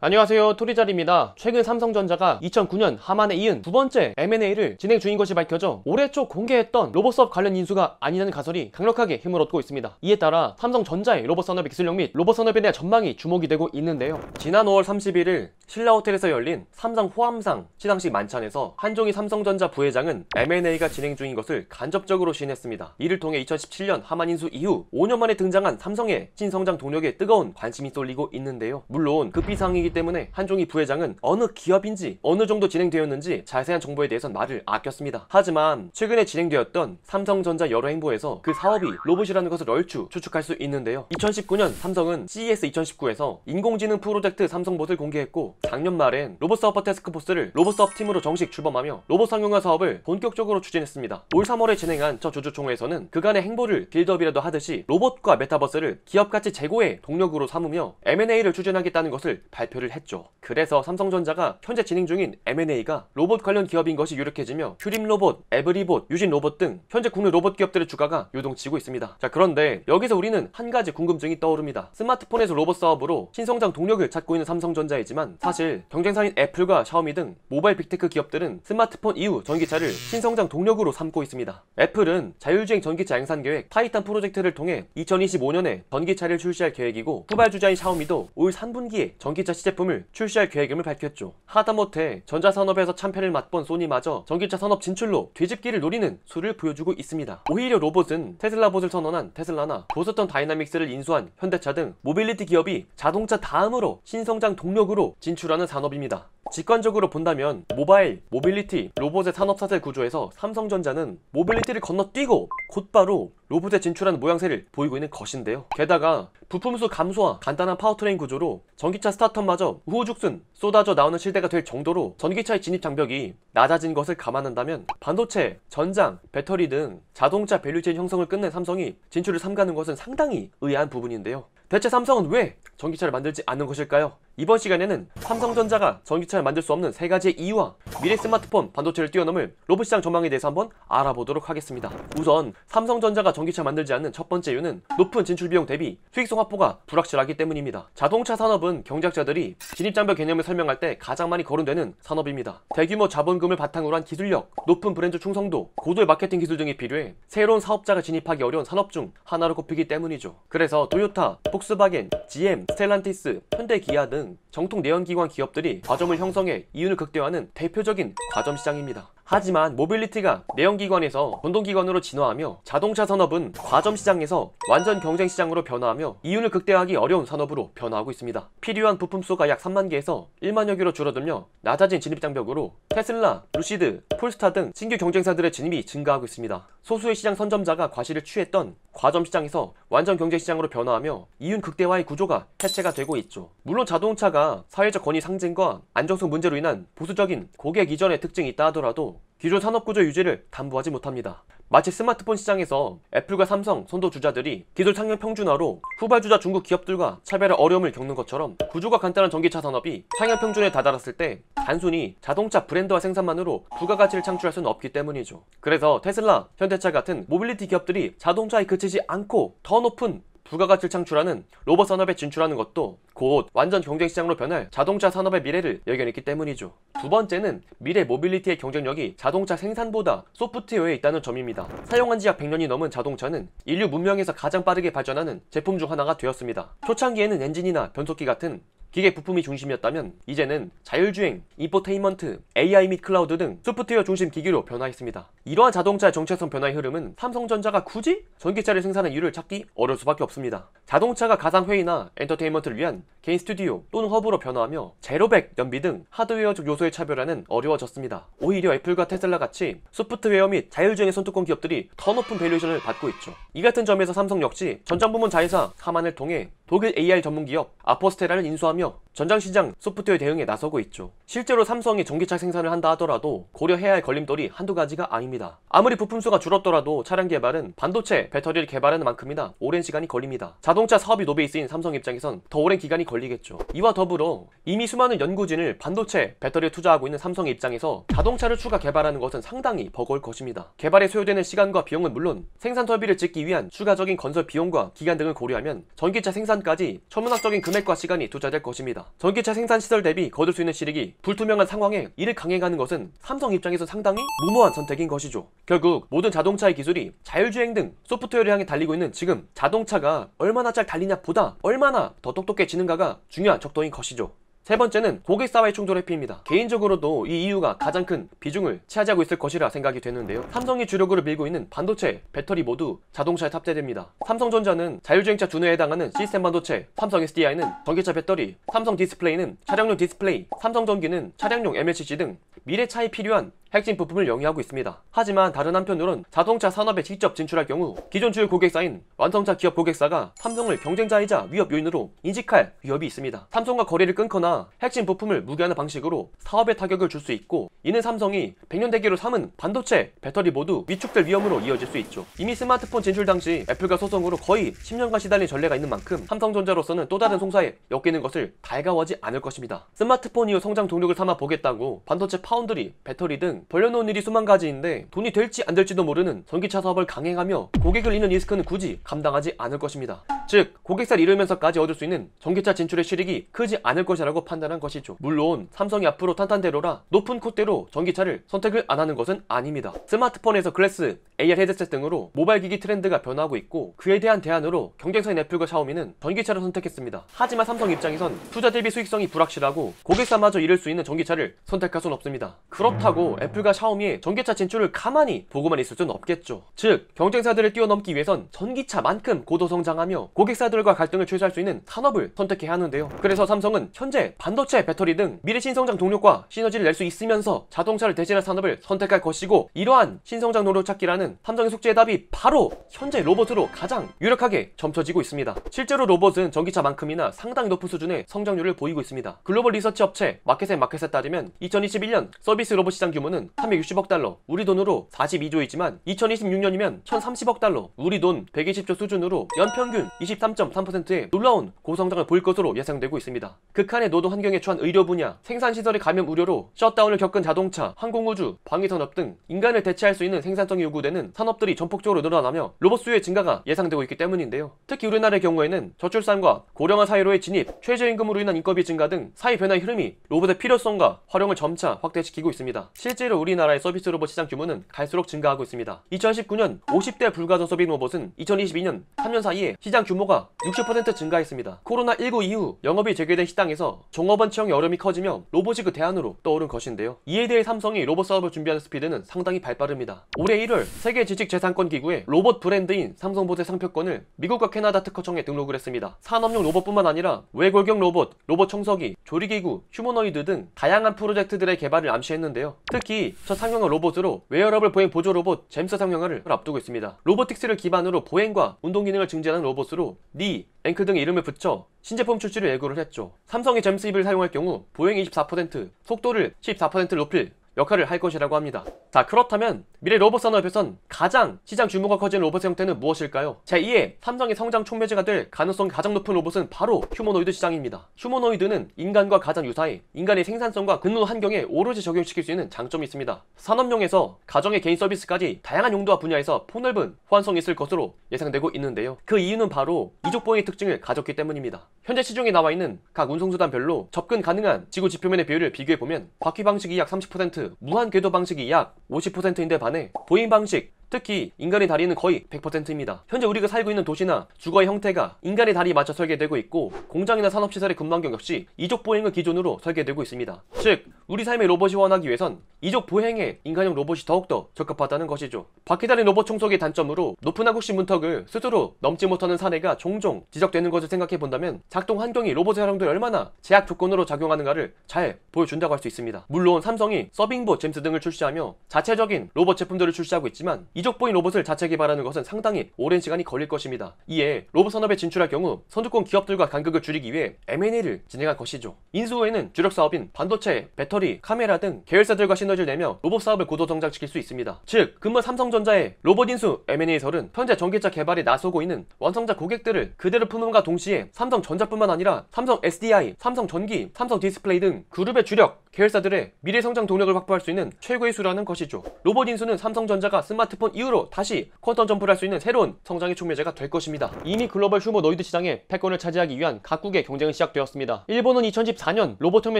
안녕하세요, 토리자리입니다. 최근 삼성전자가 2009년 하만에 이은 두 번째 M&A를 진행 중인 것이 밝혀져 올해 초 공개했던 로봇사업 관련 인수가 아니냐는 가설이 강력하게 힘을 얻고 있습니다. 이에 따라 삼성전자의 로봇산업의 기술력 및 로봇산업에 대한 전망이 주목이 되고 있는데요. 지난 5월 31일 신라호텔에서 열린 삼성 호암상 시상식 만찬에서 한종희 삼성전자 부회장은 M&A가 진행 중인 것을 간접적으로 시인했습니다. 이를 통해 2017년 하만 인수 이후 5년 만에 등장한 삼성의 신성장 동력에 뜨거운 관심이 쏠리고 있는데요. 물론 급비상이기 때문에 한종희 부회장은 어느 기업인지 어느 정도 진행되었는지 자세한 정보에 대해선 말을 아꼈습니다. 하지만 최근에 진행되었던 삼성전자 여러 행보에서 그 사업이 로봇이라는 것을 얼추 추측할 수 있는데요. 2019년 삼성은 CES 2019에서 인공지능 프로젝트 삼성봇을 공개했고, 작년 말엔 로봇사업화 태스크포스를 로봇사업팀으로 정식 출범하며 로봇 상용화 사업을 본격적으로 추진했습니다. 올 3월에 진행한 저 주주총회에서는 그간의 행보를 빌드업이라도 하듯이 로봇과 메타버스를 기업가치 제고의 동력으로 삼으며 M&A를 추진하겠다는 것을 발표를 했죠. 그래서 삼성전자가 현재 진행 중인 M&A가 로봇 관련 기업인 것이 유력해지며 휴림로봇, 에브리봇, 유진로봇 등 현재 국내 로봇 기업들의 주가가 요동치고 있습니다. 자, 그런데 여기서 우리는 한 가지 궁금증이 떠오릅니다. 스마트폰에서 로봇 사업으로 신성장 동력을 찾고 있는 삼성전자이지만 사실 경쟁사인 애플과 샤오미 등 모바일 빅테크 기업들은 스마트폰 이후 전기차를 신성장 동력으로 삼고 있습니다. 애플은 자율주행 전기차 양산 계획 타이탄 프로젝트를 통해 2025년에 전기차를 출시할 계획이고, 후발주자인 샤오미도 올 3분기에 전기차 시제품을 출시할 계획임을 밝혔죠. 하다못해 전자산업에서 참패를 맛본 소니마저 전기차 산업 진출로 뒤집기를 노리는 수를 보여주고 있습니다. 오히려 로봇은 테슬라봇을 선언한 테슬라나 보스턴 다이나믹스를 인수한 현대차 등 모빌리티 기업이 자동차 다음으로 신성장 동력으로 진출하는 산업입니다. 직관적으로 본다면 모바일, 모빌리티, 로봇의 산업사슬 구조에서 삼성전자는 모빌리티를 건너뛰고 곧바로 로봇에 진출하는 모양새를 보이고 있는 것인데요. 게다가 부품수 감소와 간단한 파워트레인 구조로 전기차 스타터마저 우후죽순 쏟아져 나오는 시대가 될 정도로 전기차의 진입 장벽이 낮아진 것을 감안한다면 반도체, 전장, 배터리 등 자동차 밸류체인 형성을 끝낸 삼성이 진출을 삼가는 것은 상당히 의아한 부분인데요. 대체 삼성은 왜 전기차를 만들지 않는 것일까요? 이번 시간에는 삼성전자가 전기차를 만들 수 없는 세 가지의 이유와 미래 스마트폰, 반도체를 뛰어넘을 로봇 시장 전망에 대해서 한번 알아보도록 하겠습니다. 우선 삼성전자가 전기차 만들지 않는 첫 번째 이유는 높은 진출 비용 대비 수익성 확보가 불확실하기 때문입니다. 자동차 산업은 경제학자들이 진입장벽 개념을 설명할 때 가장 많이 거론되는 산업입니다. 대규모 자본금을 바탕으로 한 기술력, 높은 브랜드 충성도, 고도의 마케팅 기술 등이 필요해 새로운 사업자가 진입하기 어려운 산업 중 하나로 꼽히기 때문이죠. 그래서 토요타, 폭스바겐, GM, 스텔란티스, 현대기아 등 정통 내연기관 기업들이 과점을 형성해 이윤을 극대화하는 대표적인 과점 시장입니다. 하지만 모빌리티가 내연기관에서 전동기관으로 진화하며 자동차 산업은 과점 시장에서 완전 경쟁 시장으로 변화하며 이윤을 극대화하기 어려운 산업으로 변화하고 있습니다. 필요한 부품수가 약 3만 개에서 1만여 개로 줄어들며 낮아진 진입장벽으로 테슬라, 루시드, 폴스타 등 신규 경쟁사들의 진입이 증가하고 있습니다. 소수의 시장 선점자가 과실을 취했던 과점 시장에서 완전 경쟁 시장으로 변화하며 이윤 극대화의 구조가 해체가 되고 있죠. 물론 자동차가 사회적 권위 상징과 안정성 문제로 인한 보수적인 고객 이전의 특징이 있다 하더라도 기존 산업구조 유지를 담보하지 못합니다. 마치 스마트폰 시장에서 애플과 삼성 선도주자들이 기술 상용 평준화로 후발주자 중국 기업들과 차별의 어려움을 겪는 것처럼 구조가 간단한 전기차 산업이 상용 평준에 다다랐을 때 단순히 자동차 브랜드와 생산만으로 부가가치를 창출할 수는 없기 때문이죠. 그래서 테슬라, 현대차 같은 모빌리티 기업들이 자동차에 그치지 않고 더 높은 부가가치를 창출하는 로봇 산업에 진출하는 것도 곧 완전 경쟁 시장으로 변할 자동차 산업의 미래를 예견했기 때문이죠. 두 번째는 미래 모빌리티의 경쟁력이 자동차 생산보다 소프트웨어에 있다는 점입니다. 사용한 지 약 100년이 넘은 자동차는 인류 문명에서 가장 빠르게 발전하는 제품 중 하나가 되었습니다. 초창기에는 엔진이나 변속기 같은 기계 부품이 중심이었다면 이제는 자율주행, 인포테인먼트, AI 및 클라우드 등 소프트웨어 중심 기기로 변화했습니다. 이러한 자동차의 정체성 변화의 흐름은 삼성전자가 굳이 전기차를 생산한 이유를 찾기 어려울 수밖에 없습니다. 자동차가 가상회의나 엔터테인먼트를 위한 개인 스튜디오 또는 허브로 변화하며 제로백, 연비 등 하드웨어적 요소의 차별화는 어려워졌습니다. 오히려 애플과 테슬라 같이 소프트웨어 및 자율주행의 손뚜껑 기업들이 더 높은 밸류에이션을 받고 있죠. 이 같은 점에서 삼성 역시 전장부문 자회사 하만을 통해 독일 AR 전문기업 아포스테라를 인수하며 전장시장 소프트웨어 대응에 나서고 있죠. 실제로 삼성이 전기차 생산을 한다 하더라도 고려해야 할 걸림돌이 한두 가지가 아닙니다. 아무리 부품수가 줄었더라도 차량 개발은 반도체, 배터리를 개발하는 만큼이나 오랜 시간이 걸립니다. 자동차 사업이 노베이스인 삼성 입장에선 더 오랜 기간이 걸리겠죠. 이와 더불어 이미 수많은 연구진을 반도체, 배터리에 투자하고 있는 삼성의 입장에서 자동차를 추가 개발하는 것은 상당히 버거울 것입니다. 개발에 소요되는 시간과 비용은 물론 생산 설비를 짓기 위한 추가적인 건설 비용과 기간 등을 고려하면 전기차 생산까지 천문학적인 금액과 시간이 투자될 것입니다. 있습니다. 전기차 생산 시설 대비 거둘 수 있는 실익이 불투명한 상황에 이를 강행하는 것은 삼성 입장에서 상당히 무모한 선택인 것이죠. 결국 모든 자동차의 기술이 자율주행 등 소프트웨어를 향해 달리고 있는 지금 자동차가 얼마나 잘 달리냐 보다 얼마나 더 똑똑해지는가가 중요한 척도인 것이죠. 세 번째는 고객사와의 충돌 회피입니다. 개인적으로도 이 이유가 가장 큰 비중을 차지하고 있을 것이라 생각이 되는데요. 삼성이 주력으로 밀고 있는 반도체, 배터리 모두 자동차에 탑재됩니다. 삼성전자는 자율주행차 두뇌에 해당하는 시스템 반도체, 삼성 SDI는 전기차 배터리, 삼성 디스플레이는 차량용 디스플레이, 삼성전기는 차량용 MLCC 등 미래차에 필요한 핵심 부품을 영위하고 있습니다. 하지만 다른 한편으론 자동차 산업에 직접 진출할 경우 기존 주요 고객사인 완성차 기업 고객사가 삼성을 경쟁자이자 위협 요인으로 인식할 위협이 있습니다. 삼성과 거래를 끊거나 핵심 부품을 무기하는 방식으로 사업에 타격을 줄 수 있고, 이는 삼성이 100년 대계로 삼은 반도체, 배터리 모두 위축될 위험으로 이어질 수 있죠. 이미 스마트폰 진출 당시 애플과 소송으로 거의 10년간 시달린 전례가 있는 만큼 삼성전자로서는 또 다른 송사에 엮이는 것을 달가워하지 않을 것입니다. 스마트폰 이후 성장 동력을 삼아 보겠다고 반도체 파운드리, 배터리 등 벌려놓은 일이 수만 가지인데 돈이 될지 안 될지도 모르는 전기차 사업을 강행하며 고객을 잃는 리스크는 굳이 감당하지 않을 것입니다. 즉 고객사를 잃으면서까지 얻을 수 있는 전기차 진출의 실익이 크지 않을 것이라고 판단한 것이죠. 물론 삼성이 앞으로 탄탄대로라 높은 콧대로 전기차를 선택을 안 하는 것은 아닙니다. 스마트폰에서 글래스, AR 헤드셋 등으로 모바일 기기 트렌드가 변화하고 있고, 그에 대한 대안으로 경쟁사인 애플과 샤오미는 전기차를 선택했습니다. 하지만 삼성 입장에선 투자 대비 수익성이 불확실하고 고객사마저 잃을 수 있는 전기차를 선택할 수는 없습니다. 그렇다고 애플과 샤오미의 전기차 진출을 가만히 보고만 있을 수는 없겠죠. 즉 경쟁사들을 뛰어넘기 위해선 전기차만큼 고도 성장하며 고객사들과 갈등을 최소화할 수 있는 산업을 선택해야 하는데요. 그래서 삼성은 현재 반도체, 배터리 등 미래 신성장 동력과 시너지를 낼 수 있으면서 자동차를 대신할 산업을 선택할 것이고, 이러한 신성장 노력 찾기라는 삼성의 숙제의 답이 바로 현재 로봇으로 가장 유력하게 점쳐지고 있습니다. 실제로 로봇은 전기차만큼이나 상당히 높은 수준의 성장률을 보이고 있습니다. 글로벌 리서치 업체 마켓에 따르면 2021년 서비스 로봇 시장 규모는 360억 달러, 우리 돈으로 42조이지만 2026년이면 1030억 달러, 우리 돈 120조 수준으로 연평균 23.3%의 놀라운 고성장을 보일 것으로 예상되고 있습니다. 극한의 노동 환경에 처한 의료 분야, 생산시설의 감염 우려로 셧다운을 겪은 자동차, 항공우주, 방위산업 등 인간을 대체할 수 있는 생산성이 요구되는 산업들이 전폭적으로 늘어나며 로봇 수요의 증가가 예상되고 있기 때문인데요. 특히 우리나라의 경우에는 저출산과 고령화 사회로의 진입, 최저임금으로 인한 인건비 증가 등 사회 변화의 흐름이 로봇의 필요성과 활용을 점차 확대시키고 있습니다. 실제로 우리나라의 서비스 로봇 시장 규모는 갈수록 증가하고 있습니다. 2019년 50대 불가전 서빙 로봇은 2022년 3년 사이에 시장 규모가 60% 증가했습니다. 코로나19 이후 영업이 재개된 시장에서 종업원 채용의 어려움이 커지며 로봇이 그 대안으로 떠오른 것인데요. 이에 대해 삼성이 로봇 사업을 준비하는 스피드는 상당히 발빠릅니다. 올해 1월 세계 지식재산권 기구의 로봇 브랜드인 삼성봇의 상표권을 미국과 캐나다 특허청에 등록을 했습니다. 산업용 로봇뿐만 아니라 외골격 로봇, 로봇 청소기, 조리기구, 휴머노이드 등 다양한 프로젝트들의 개발을 암시했는데요. 특히 첫 상용화 로봇으로 웨어러블 보행 보조 로봇 잼스 상용화를 앞두고 있습니다. 로보틱스를 기반으로 보행과 운동 기능을 증진하는 로봇으로 니, 앵크 등의 이름을 붙여 신제품 출시를 예고를 했죠. 삼성이 잼스 힙을 사용할 경우 보행이 24%, 속도를 14% 높일 역할을 할 것이라고 합니다. 자, 그렇다면 미래 로봇 산업에선 가장 시장 규모가 커지는 로봇 형태는 무엇일까요? 제2의 삼성의 성장 촉매제가 될 가능성이 가장 높은 로봇은 바로 휴머노이드 시장입니다. 휴머노이드는 인간과 가장 유사해 인간의 생산성과 근무 환경에 오로지 적용시킬 수 있는 장점이 있습니다. 산업용에서 가정의 개인 서비스까지 다양한 용도와 분야에서 폭넓은 호환성이 있을 것으로 예상되고 있는데요. 그 이유는 바로 이족 보행의 특징을 가졌기 때문입니다. 현재 시중에 나와 있는 각 운송수단별로 접근 가능한 지구 지표면의 비율을 비교해보면 바퀴 방식이 약 30%, 무한 궤도 방식이 약 50%인데 반해 보행 방식, 특히 인간의 다리는 거의 100%입니다. 현재 우리가 살고 있는 도시나 주거의 형태가 인간의 다리에 맞춰 설계되고 있고, 공장이나 산업시설의 근무 환경 역시 이족 보행을 기존으로 설계되고 있습니다. 즉 우리 삶의 로봇이 호환하기 위해선 이족 보행에 인간형 로봇이 더욱더 적합하다는 것이죠. 바퀴 달린 로봇 청소기의 단점으로 높은 한국식 문턱을 스스로 넘지 못하는 사례가 종종 지적되는 것을 생각해 본다면 작동 환경이 로봇의 활용도에 얼마나 제약 조건으로 작용하는가를 잘 보여준다고 할 수 있습니다. 물론 삼성이 서빙봇 잼스 등을 출시하며 자체적인 로봇 제품들을 출시하고 있지만 이족 보행 로봇을 자체 개발하는 것은 상당히 오랜 시간이 걸릴 것입니다. 이에 로봇 산업에 진출할 경우 선두권 기업들과 간극을 줄이기 위해 M&A를 진행할 것이죠. 인수 후에는 주력 사업인 반도체, 배터리, 카메라 등 계열사들과 시너지를 내며 로봇 사업을 고도 성장시킬 수 있습니다. 즉 근무 삼성전자의 로봇 인수 M&A설은 현재 전기차 개발에 나서고 있는 완성자 고객들을 그대로 품음과 동시에 삼성전자뿐만 아니라 삼성 SDI, 삼성전기, 삼성 디스플레이 등 그룹의 주력 계열사들의 미래 성장 동력을 확보할 수 있는 최고의 수라는 것이죠. 로봇 인수는 삼성전자가 스마트폰 이후로 다시 퀀텀 점프를 할 수 있는 새로운 성장의 촉매제가 될 것입니다. 이미 글로벌 휴머노이드 시장의 패권을 차지하기 위한 각국의 경쟁은 시작되었습니다. 일본은 2014년 로봇혁명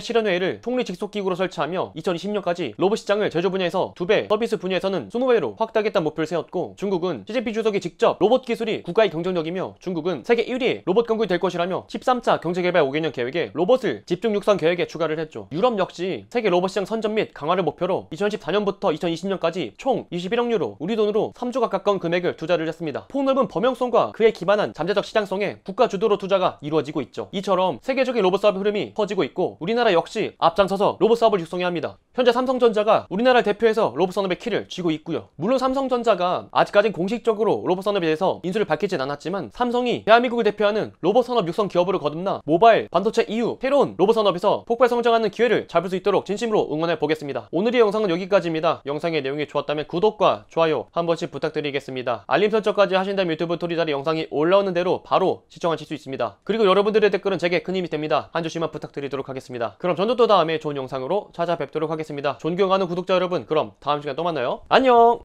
실현회의를 총리 직속기구로 설치하며 2020년까지 로봇 시장을 제조 분야에서 2배, 서비스 분야에서는 20배로 확대하겠다는 목표를 세웠고, 중국은 시진핑 주석이 직접 로봇 기술이 국가의 경쟁력이며 중국은 세계 1위의 로봇 강국이 될 것이라며 13차 경제개발 5개년 계획에 로봇을 집중 육성 계획에 추가를 했죠. 유럽 역시 세계 로봇 시장 선전 및 강화를 목표로 2014년부터 2020년까지 총 21억 유로, 우리 돈으로 3조가 가까운 금액을 투자를 했습니다. 폭넓은 범용성과 그에 기반한 잠재적 시장성에 국가 주도로 투자가 이루어지고 있죠. 이처럼 세계적인 로봇 사업 흐름이 퍼지고 있고, 우리나라 역시 앞장서서 로봇 사업을 육성해야 합니다. 현재 삼성전자가 우리나라를 대표해서 로봇 산업의 키를 쥐고 있고요. 물론 삼성전자가 아직까진 공식적으로 로봇 산업에 대해서 인수를 밝히진 않았지만, 삼성이 대한민국을 대표하는 로봇 산업 육성 기업으로 거듭나 모바일, 반도체 이후 새로운 로봇 산업에서 폭발 성장하는 기회를 잡을 수 있도록 진심으로 응원해 보겠습니다. 오늘의 영상은 여기까지입니다. 영상의 내용이 좋았다면 구독과 좋아요 한 번씩 부탁드리겠습니다. 알림 설정까지 하신다면 유튜브 토리다리 영상이 올라오는 대로 바로 시청하실 수 있습니다. 그리고 여러분들의 댓글은 제게 큰 힘이 됩니다. 한 주씩만 부탁드리도록 하겠습니다. 그럼 저는 또 다음에 좋은 영상으로 찾아뵙도록 하겠습니다. 존경하는 구독자 여러분, 그럼 다음 시간에 또 만나요. 안녕.